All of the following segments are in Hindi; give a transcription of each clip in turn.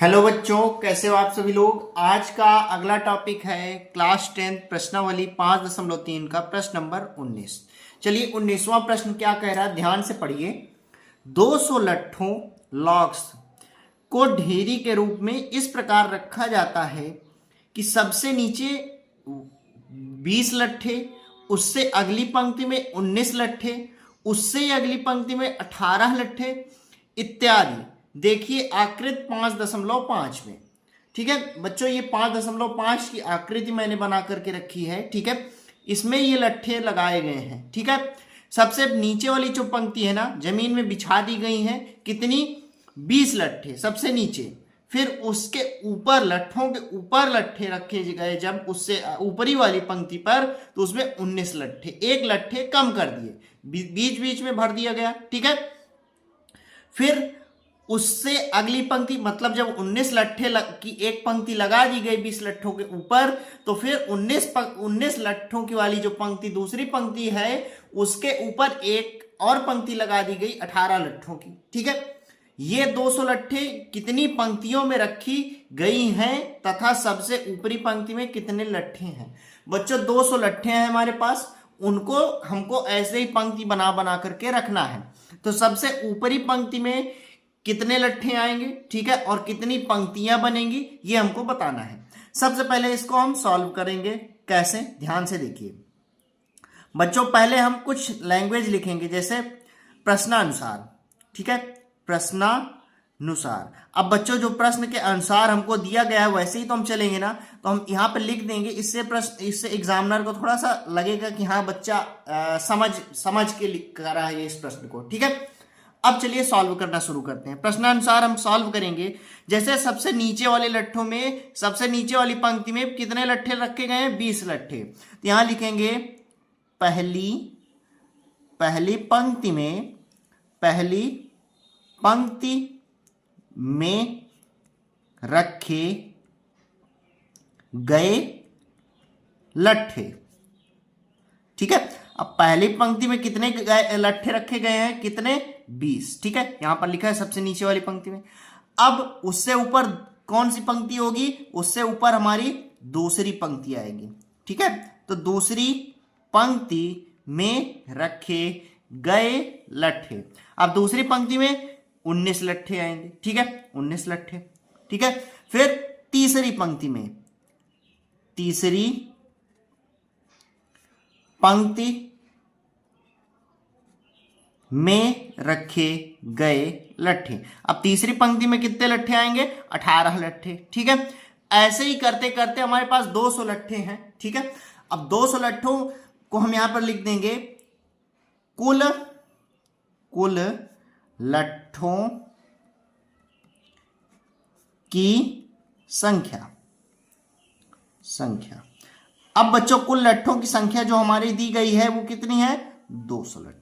हेलो बच्चों, कैसे हो आप सभी लोग। आज का अगला टॉपिक है क्लास 10 प्रश्नावली 5.3 का प्रश्न नंबर 19। चलिए 19वां प्रश्न क्या कह रहा है, ध्यान से पढ़िए। 200 लट्ठों लॉग्स को ढेरी के रूप में इस प्रकार रखा जाता है कि सबसे नीचे 20 लट्ठे, उससे अगली पंक्ति में 19 लट्ठे, उससे अगली पंक्ति में 18 लट्ठे इत्यादि। देखिए आकृति 5.5 में। ठीक है बच्चों, ये 5.5 की आकृति मैंने बना करके रखी है। ठीक है, इसमें ये लट्ठे लगाए गए हैं। ठीक है, सबसे नीचे वाली जो पंक्ति है ना, जमीन में बिछा दी गई है। कितनी? 20 लट्ठे सबसे नीचे। फिर उसके ऊपर लट्ठों के ऊपर लट्ठे रखे गए जब उससे ऊपरी वाली पंक्ति पर, तो उसमें 19 लट्ठे, एक लट्ठे कम कर दिए, बीच बीच में भर दिया गया। ठीक है, फिर उससे अगली पंक्ति, मतलब जब 19 लट्ठे की एक पंक्ति लगा दी गई 20 लट्ठों के ऊपर, तो फिर 19 लट्ठों की वाली जो पंक्ति दूसरी पंक्ति है, उसके ऊपर एक और पंक्ति लगा दी गई 18 लट्ठों की। ठीक है, ये 200 लट्ठे कितनी पंक्तियों में रखी गई हैं तथा सबसे ऊपरी पंक्ति में कितने लट्ठे हैं। बच्चों 200 लट्ठे हैं हमारे पास, उनको हमको ऐसे ही पंक्ति बना बना करके रखना है। तो सबसे ऊपरी पंक्ति में कितने लट्ठे आएंगे, ठीक है, और कितनी पंक्तियां बनेंगी, ये हमको बताना है। सबसे पहले इसको हम सॉल्व करेंगे। कैसे? ध्यान से देखिए बच्चों। पहले हम कुछ लैंग्वेज लिखेंगे, जैसे प्रश्नानुसार। ठीक है, प्रश्नानुसार। अब बच्चों जो प्रश्न के अनुसार हमको दिया गया है वैसे ही तो हम चलेंगे ना, तो हम यहाँ पे लिख देंगे। इससे एग्जामिनर को थोड़ा सा लगेगा कि हाँ बच्चा समझ के लिख रहा है इस प्रश्न को। ठीक है, अब चलिए सॉल्व करना शुरू करते हैं। प्रश्नानुसार हम सॉल्व करेंगे। जैसे सबसे नीचे वाले लट्ठों में, सबसे नीचे वाली पंक्ति में कितने लट्ठे रखे गए हैं? 20 लट्ठे। तो यहां लिखेंगे पहली पंक्ति में रखे गए लट्ठे। ठीक है, अब पहली पंक्ति में कितने लट्ठे रखे गए हैं? कितने? 20। ठीक है, यहां पर लिखा है सबसे नीचे वाली पंक्ति में। अब उससे ऊपर कौन सी पंक्ति होगी? उससे ऊपर हमारी दूसरी पंक्ति आएगी। ठीक है, तो दूसरी पंक्ति में रखे गए लट्ठे। अब दूसरी पंक्ति में 19 लट्ठे आएंगे। ठीक है, 19 लट्ठे। ठीक है, फिर तीसरी पंक्ति में रखे गए लट्ठे। अब तीसरी पंक्ति में कितने लट्ठे आएंगे? 18 लट्ठे। ठीक है, ऐसे ही करते करते हमारे पास 200 लट्ठे हैं। ठीक है, अब 200 लट्ठों को हम यहां पर लिख देंगे कुल लट्ठों की संख्या। अब बच्चों कुल लट्ठों की संख्या जो हमारी दी गई है वो कितनी है? 200 लट्ठे।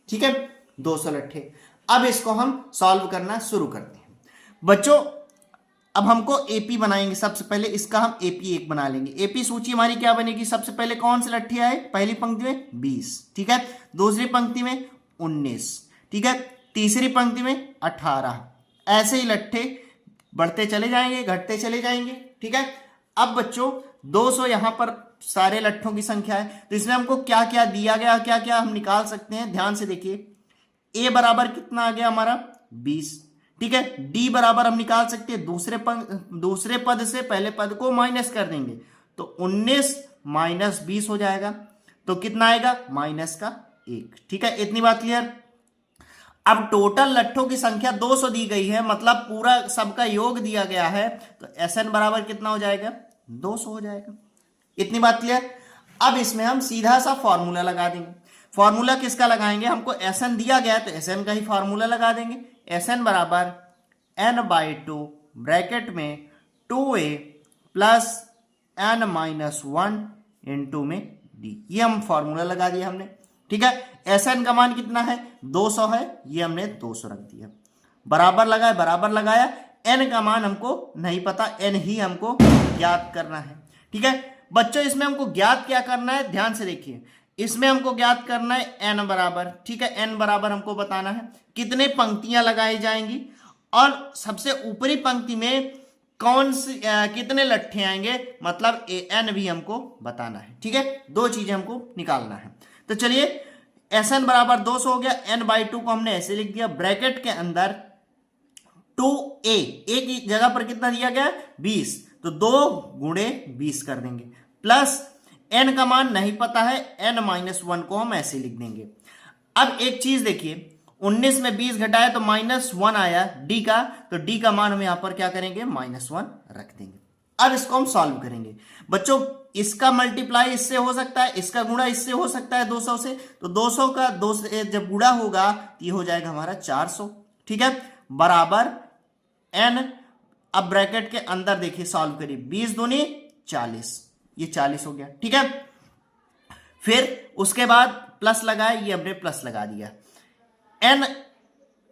ठीक है, 200 लट्ठे। अब इसको हम सॉल्व करना शुरू करते हैं बच्चों। अब हमको एपी बनाएंगे। सबसे पहले इसका हम एपी 1 बना लेंगे। एपी सूची हमारी क्या बनेगी? सबसे पहले कौन से लट्ठे आए? पहली पंक्ति में 20। ठीक है, दूसरी पंक्ति में 19। ठीक है, तीसरी पंक्ति में 18। ऐसे ही लट्ठे बढ़ते चले जाएंगे, घटते चले जाएंगे। ठीक है, अब बच्चों 200 यहां पर सारे लट्ठों की संख्या है, तो इसमें हमको क्या क्या दिया गया, क्या क्या हम निकाल सकते हैं। ध्यान से देखिए, ए बराबर कितना आ गया हमारा? 20। ठीक है, डी बराबर हम निकाल सकते हैं दूसरे पद से पहले पद को माइनस कर देंगे, तो 19 माइनस 20 हो जाएगा। तो कितना आएगा? -1। ठीक है, इतनी बात क्लियर। अब टोटल लट्ठों की संख्या 200 दी गई है, मतलब पूरा सबका योग दिया गया है, तो SN बराबर कितना हो जाएगा? 200 हो जाएगा। इतनी बात क्लियर। अब इसमें हम सीधा सा फॉर्मूला लगा देंगे। फॉर्मूला किसका लगाएंगे? हमको SN दिया गया है तो SN का ही फॉर्मूला लगा देंगे। SN बराबर n/2 ब्रैकेट में 2a प्लस n-1 इंटू में d। ये हम फॉर्मूला लगा दिया हमने। ठीक है, SN का मान कितना है? 200 है, ये हमने 200 रख दिया। बराबर लगाया। n का मान हमको नहीं पता, n ही हमको ज्ञात करना है। ठीक है बच्चों, इसमें हमको ज्ञात क्या करना है? ध्यान से देखिए, इसमें हमको ज्ञात करना है n बराबर। ठीक है, n बराबर हमको बताना है कितने पंक्तियां लगाई जाएंगी और सबसे ऊपरी पंक्ति में कौन से कितने लट्ठे आएंगे, मतलब एन भी हमको बताना है। ठीक है, दो चीजें हमको निकालना है। तो चलिए एस एन बराबर 200 हो गया, एन बाई 2 को हमने ऐसे लिख दिया, ब्रैकेट के अंदर 2a, ए की जगह पर कितना दिया गया 20, तो 2 गुणे 20 कर देंगे, प्लस n का मान नहीं पता है, n-1 को हम ऐसे लिख देंगे। अब एक चीज देखिए, 19 में 20 घटाया तो -1 आया d का, तो d का मान हम यहां पर क्या करेंगे -1 रख देंगे। अब इसको हम सॉल्व करेंगे बच्चों, इसका मल्टीप्लाई इससे हो सकता है, इसका गुणा इससे हो सकता है 200 से, तो 200 का 2 से जब गुणा होगा तो ये हो जाएगा हमारा 400। ठीक है, बराबर n, अब ब्रैकेट के अंदर देखिए सॉल्व करिए, 20 दूनी 40, ये 40 हो गया। ठीक है, फिर उसके बाद प्लस लगाए, ये हमने प्लस लगा दिया,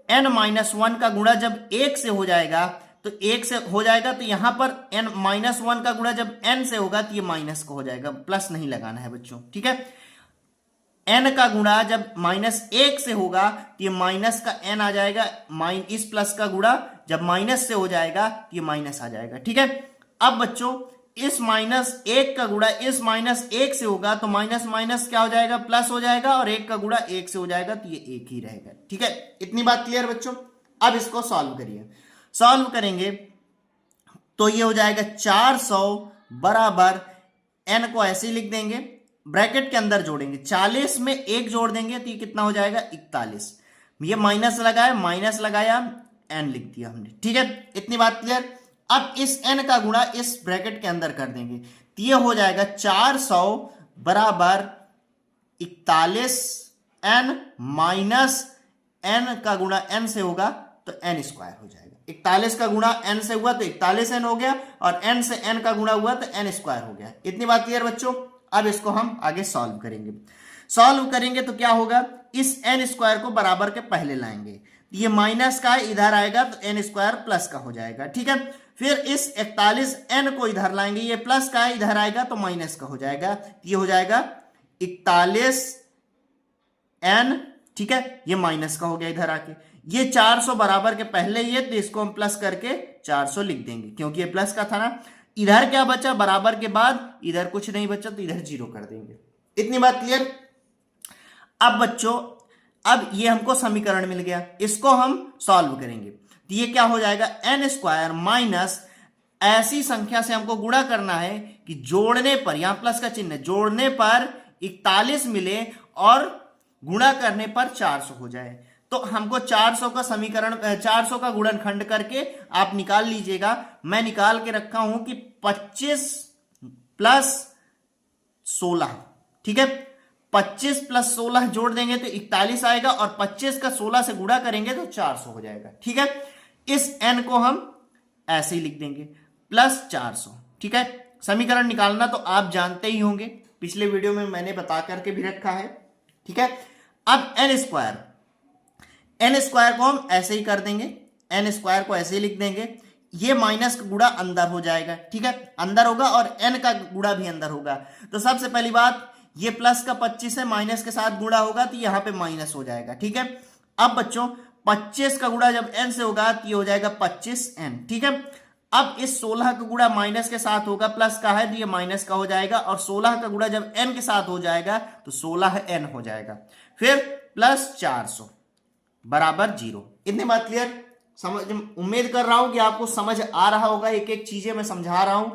n-1 का गुणा जब 1 से हो जाएगा तो 1 से हो जाएगा, तो यहां पर n-1 का गुणा जब n से होगा तो ये माइनस का हो जाएगा, प्लस नहीं लगाना है बच्चों। ठीक है, n का गुणा जब -1 से होगा तो ये माइनस का n आ जाएगा, इस प्लस का गुणा जब माइनस से हो जाएगा तो ये माइनस आ जाएगा। ठीक है, अब बच्चों इस -1 का गुणा इस -1 से होगा तो माइनस माइनस क्या हो जाएगा, प्लस हो जाएगा, और 1 का गुणा 1 से हो जाएगा तो ये 1 ही रहेगा। ठीक है, इतनी बात क्लियर बच्चों। अब इसको सॉल्व करिए, सॉल्व करेंगे तो ये हो जाएगा 400 बराबर n को ऐसे ही लिख देंगे, ब्रैकेट के अंदर जोड़ेंगे, 40 में 1 जोड़ देंगे तो ये कितना हो जाएगा 41, ये माइनस लगाया n लिख दिया हमने। ठीक है, इतनी बात क्लियर। अब इस n का गुणा इस ब्रैकेट के अंदर कर देंगे तो ये हो जाएगा 400 बराबर 41 n माइनस n का गुणा n से होगा तो n स्क्वायर हो जाएगा। 41 का गुणा n से हुआ तो 41n हो गया, और n से n का गुणा हुआ तो n स्क्वायर हो गया। इतनी बात क्लियर बच्चों। अब इसको हम आगे सॉल्व करेंगे तो क्या होगा, इस n स्क्वायर को बराबर के पहले लाएंगे, ये माइनस का इधर आएगा तो n स्क्वायर प्लस का हो जाएगा। ठीक है, फिर इस 41n को इधर लाएंगे, ये प्लस का इधर आएगा तो माइनस का हो जाएगा, ये हो जाएगा 41n। ठीक है, ये माइनस का हो गया इधर आके, ये 400 बराबर के पहले ये, तो इसको हम प्लस करके 400 लिख देंगे, क्योंकि ये प्लस का था ना। इधर क्या बचा, बराबर के बाद इधर कुछ नहीं बचा तो इधर 0 कर देंगे। इतनी बात क्लियर। अब बच्चों, अब ये हमको समीकरण मिल गया, इसको हम सॉल्व करेंगे तो ये क्या हो जाएगा, n स्क्वायर माइनस ऐसी संख्या से हमको गुणा करना है कि जोड़ने पर, यहां प्लस का चिन्ह, जोड़ने पर 41 मिले और गुणा करने पर 400 हो जाए। तो हमको 400 का समीकरण, 400 का गुणनखंड करके आप निकाल लीजिएगा। मैं निकाल के रखा हूं कि 25 प्लस 16। ठीक है, 25 प्लस 16 जोड़ देंगे तो 41 आएगा, और 25 का 16 से गुणा करेंगे तो 400 हो जाएगा। ठीक है, इस n को हम ऐसे ही लिख देंगे प्लस 400। ठीक है, समीकरण निकालना तो आप जानते ही होंगे, पिछले वीडियो में मैंने बता करके भी रखा है। ठीक है, अब n स्क्वायर को हम ऐसे ही कर देंगे, n स्क्वायर को ऐसे ही लिख देंगे, ये माइनस का गुणा अंदर हो जाएगा। ठीक है, अंदर होगा और n का गुणा भी अंदर होगा। तो सबसे पहली बात, ये प्लस का 25 है, माइनस के साथ गुणा होगा तो यहां पे माइनस हो जाएगा। ठीक है, अब बच्चों 25 का गुणा जब n से होगा तो ये हो जाएगा 25n। ठीक है, अब इस 16 का गुणा माइनस के साथ होगा, प्लस का है तो ये माइनस का हो जाएगा, और 16 का गुणा जब n के साथ हो जाएगा तो 16n हो जाएगा, फिर प्लस 400 बराबर 0। इतनी बात क्लियर। समझ, उम्मीद कर रहा हूं कि आपको समझ आ रहा होगा, एक एक चीजें मैं समझा रहा हूं।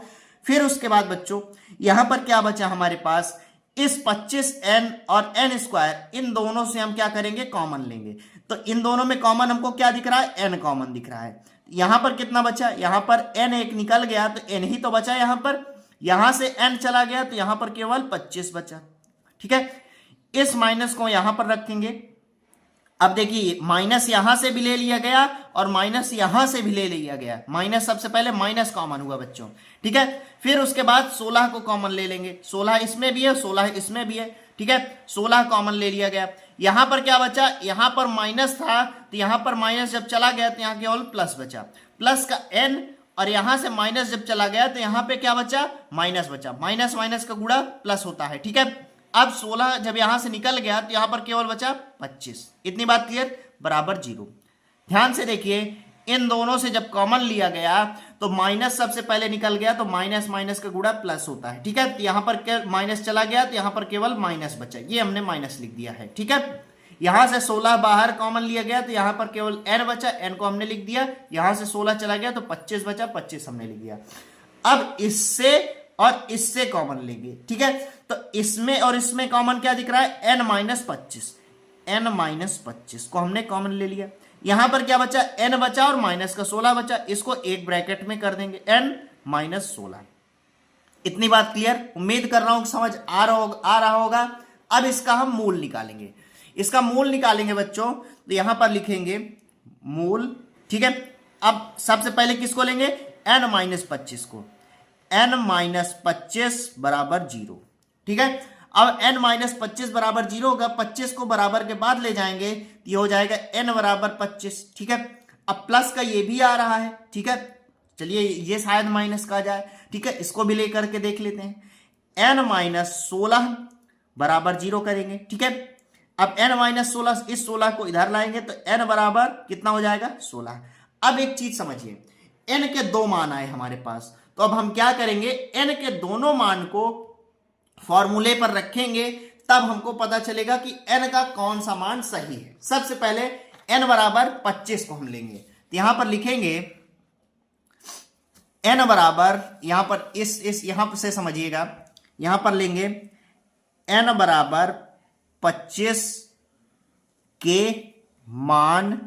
फिर उसके बाद बच्चों यहां पर क्या बचा हमारे पास, इस 25n और n स्क्वायर, इन दोनों से हम क्या करेंगे, कॉमन लेंगे। तो इन दोनों में कॉमन हमको क्या दिख रहा है, n कॉमन दिख रहा है। यहां पर कितना बचा, यहां पर n एक निकल गया तो n ही तो बचा यहां पर, यहां से n चला गया तो यहां पर केवल 25 बचा। ठीक है, इस माइनस को यहां पर रखेंगे। अब देखिए माइनस यहां से भी ले लिया गया और माइनस यहां से भी ले लिया गया, माइनस सबसे पहले माइनस कॉमन हुआ बच्चों। ठीक है, फिर उसके बाद 16 को कॉमन ले लेंगे, 16 इसमें भी है 16 इसमें भी है। ठीक है, 16 कॉमन ले लिया गया। यहां पर क्या बचा, यहां पर माइनस था तो यहां पर माइनस जब चला गया तो यहां केवल प्लस बचा, प्लस का n, और यहां से माइनस जब चला गया तो यहां पे क्या बचा, माइनस बचा, माइनस माइनस का गुणा प्लस होता है। ठीक है, अब 16 जब यहां से निकल गया तो यहां पर केवल बचा 25। इतनी बात क्लियर, बराबर 0। ध्यान से देखिए, इन दोनों से जब कॉमन लिया गया तो माइनस सबसे पहले निकल गया, तो माइनस माइनस का गुणा प्लस होता है। ठीक है, तो यहां पर माइनस चला गया तो यहां पर केवल माइनस बचा, ये हमने माइनस लिख दिया है। ठीक है, यहां से 16 बाहर कॉमन लिया गया तो यहां पर केवल n बचा, n को हमने लिख दिया। यहां से 16 चला गया तो 25 बचा, 25 हमने लिख दिया। अब इससे और इससे कॉमन लेंगे। ठीक है, तो इसमें और इसमें कॉमन क्या दिख रहा है, n माइनस 25, n माइनस 25 को हमने कॉमन ले लिया। यहां पर क्या बचा, n बचा और माइनस का 16 बचा, इसको एक ब्रैकेट में कर देंगे, n माइनस 16। इतनी बात क्लियर, उम्मीद कर रहा हूं कि समझ आ रहा होगा। अब इसका हम मूल निकालेंगे। इसका मूल निकालेंगे बच्चों, तो यहां पर लिखेंगे मूल। ठीक है, अब सबसे पहले किसको लेंगे, n माइनस 25 को, n माइनस 25 बराबर 0। ठीक है, अब n माइनस 25 बराबर 0 होगा, 25 को बराबर के बाद ले जाएंगे तो ये हो जाएगा n बराबर 25। ठीक है, अब प्लस का ये भी आ रहा है। ठीक है, चलिए ये शायद माइनस का आ जाए। ठीक है, इसको भी लेकर के देख लेते हैं। n माइनस 16 बराबर 0 करेंगे। ठीक है, अब n माइनस 16, इस 16 को इधर लाएंगे तो n बराबर कितना हो जाएगा, 16। अब एक चीज समझिए, n के दो मान आए हमारे पास, तो अब हम क्या करेंगे, n के दोनों मान को फॉर्मूले पर रखेंगे, तब हमको पता चलेगा कि n का कौन सा मान सही है। सबसे पहले n बराबर 25 को हम लेंगे, तो यहां पर लिखेंगे n बराबर, यहां पर इस यहां से समझिएगा, यहां पर लेंगे n बराबर 25 के मान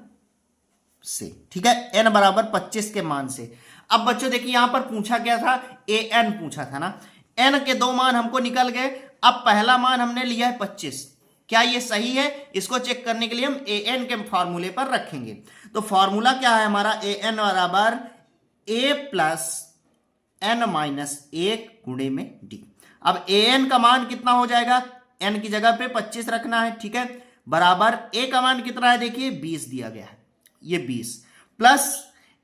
से। ठीक है, n बराबर 25 के मान से। अब बच्चों देखिए, यहां पर पूछा क्या था, an पूछा था ना, n के दो मान हमको निकल गए। अब पहला मान हमने लिया है 25, क्या ये सही है, इसको चेक करने के लिए हम an के फॉर्मूले पर रखेंगे। तो फॉर्मूला क्या है हमारा, an बराबर a प्लस n माइनस 1 गुणे में d। अब an का मान कितना हो जाएगा, n की जगह पे 25 रखना है। ठीक है, बराबर a का मान कितना है, देखिए 20 दिया गया है, ये 20 प्लस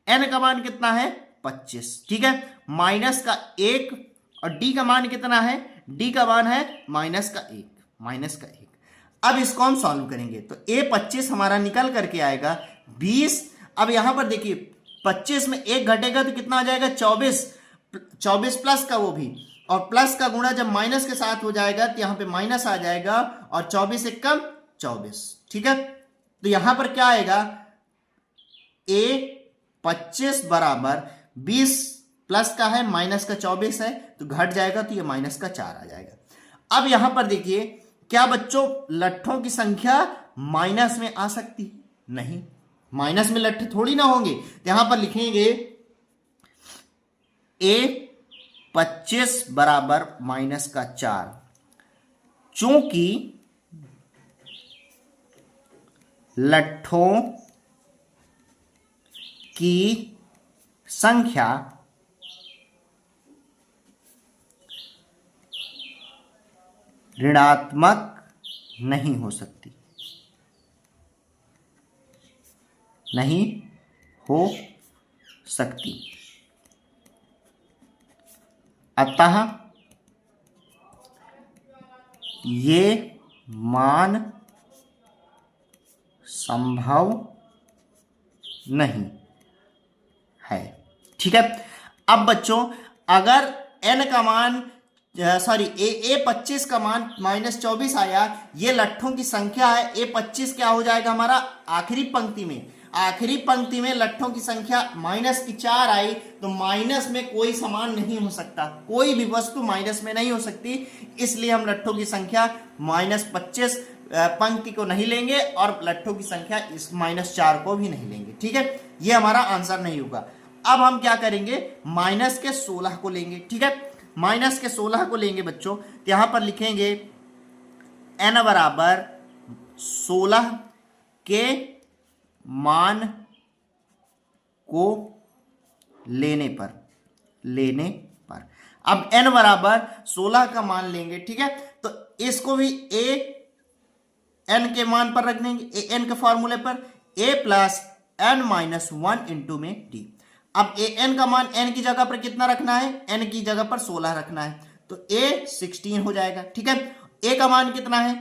n का मान कितना है, 25। ठीक है, माइनस का 1 और d का मान कितना है, d का मान है माइनस का 1, माइनस का 1। अब इसको हम सॉल्व करेंगे तो a 25 हमारा निकल करके आएगा 20। अब यहां पर देखिए 25 में 1 घटेगा तो कितना आ जाएगा, 24, 24 प्लस का वो भी, और प्लस का गुणा जब माइनस के साथ हो जाएगा तो यहां पे माइनस आ जाएगा, और 24 एक कम 24। ठीक है, तो यहां पर क्या आएगा, a 25 बराबर 20 प्लस का है, माइनस का 24 है, तो घट जाएगा तो ये माइनस का 4 आ जाएगा। अब यहां पर देखिए, क्या बच्चों लट्ठों की संख्या माइनस में आ सकती है, नहीं, माइनस में लट्ठे थोड़ी ना होंगे। तो यहां पर लिखेंगे a 25 बराबर माइनस का 4, चूंकि लट्ठों की संख्या ऋणात्मक नहीं हो सकती, नहीं हो सकती, अतः ये मान संभव नहीं है। ठीक है, अब बच्चों अगर n का मान a 25 का मान माइनस 24 आया, ये लट्ठों की संख्या है, a 25 क्या हो जाएगा हमारा, आखिरी पंक्ति में, आखिरी पंक्ति में लट्ठों की संख्या माइनस की 4 आई, तो माइनस में कोई समान नहीं हो सकता, कोई भी वस्तु माइनस में नहीं हो सकती, इसलिए हम लट्ठों की संख्या माइनस 25 पंक्ति को नहीं लेंगे और लट्ठों की संख्या इस माइनस 4 को भी नहीं लेंगे। ठीक है, ये हमारा आंसर नहीं होगा। अब हम क्या करेंगे, माइनस के 16 को लेंगे। ठीक है, माइनस के 16 को लेंगे बच्चों, तो यहां पर लिखेंगे n बराबर 16 के मान को लेने पर अब n बराबर 16 का मान लेंगे। ठीक है, तो इसको भी a n के मान पर रख देंगे, a n के फॉर्मूले पर, a plus n minus 1 into में d। अब a n का मान n की जगह पर कितना रखना है, n की जगह पर 16 रखना है, तो a 16 हो जाएगा। ठीक है, a का मान कितना है,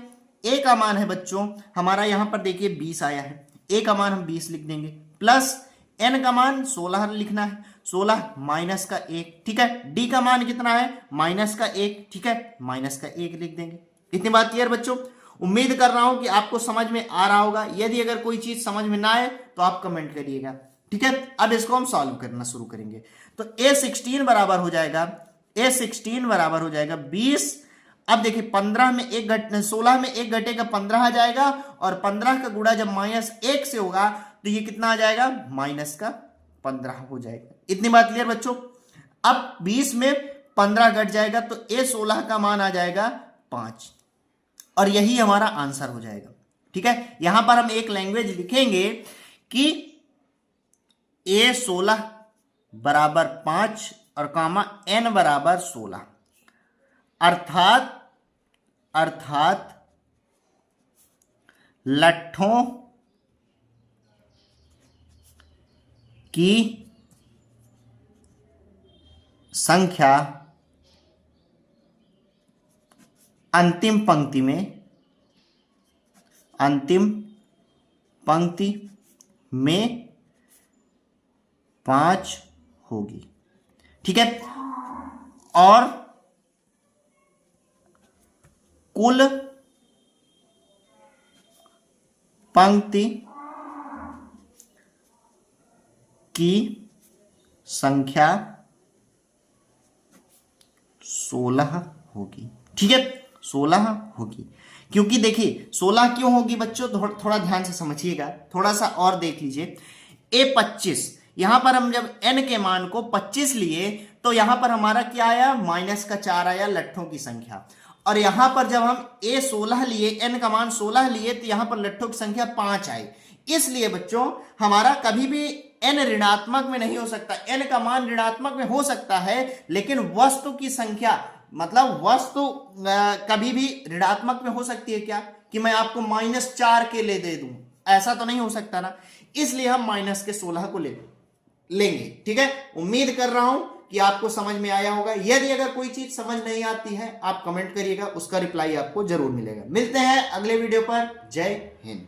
a का मान है बच्चों हमारा, यहां पर देखिए 20 आया है, a का मान हम 20 लिख देंगे, प्लस n का मान 16 लिखना है, 16 माइनस का 1, ठीक है। d का मान कितना है, माइनस का 1, ठीक है, माइनस का 1 लिख देंगे। इतनी बात क्लियर बच्चों? उम्मीद कर रहा हूं कि आपको समझ में आ रहा होगा। यदि अगर कोई चीज समझ में ना आए तो आप कमेंट करिएगा, ठीक है। अब इसको हम सॉल्व करना शुरू करेंगे। तो a16 बराबर हो जाएगा, a16 बराबर हो जाएगा 20। अब देखिए 15 में एक घट 16 में एक घटेगा 15 आ जाएगा, और 15 का गुणा जब -1 से होगा तो ये कितना आ जाएगा, -15 हो जाएगा। इतनी बात क्लियर बच्चों? अब 20 में 15 घट जाएगा तो a16 का मान आ जाएगा 5, और यही हमारा आंसर हो जाएगा, ठीक है। यहां पर हम एक लैंग्वेज लिखेंगे कि a16 बराबर 5 और कामा n बराबर 16, अर्थात लट्ठों की संख्या अंतिम पंक्ति में 5 होगी, ठीक है। और कुल पंक्ति की संख्या 16 होगी, ठीक है, 16 होगी। क्योंकि देखिए 16 क्यों होगी बच्चों, थोड़ा ध्यान से समझिएगा, थोड़ा सा और देख लीजिए। a25, यहां पर हम जब n के मान को 25 लिए तो यहां पर हमारा क्या आया, -4 आया लट्ठों की संख्या। और यहां पर जब हम a16 लिए, n का मान 16 लिए, तो यहां पर लट्ठों की संख्या 5 आई। इसलिए बच्चों हमारा कभी भी n ऋणात्मक में नहीं हो सकता, n का मान ऋणात्मक में हो सकता है, लेकिन वस्तु की संख्या मतलब वस्तु कभी भी ऋणात्मक में हो सकती है क्या, कि मैं आपको -4 के ले दे दूं, ऐसा तो नहीं हो सकता ना। इसलिए हम -16 को लेंगे, ठीक है। उम्मीद कर रहा हूं कि आपको समझ में आया होगा। यदि अगर कोई चीज समझ नहीं आती है आप कमेंट करिएगा, उसका रिप्लाई आपको जरूर मिलेगा। मिलते हैं अगले वीडियो पर। जय हिंद।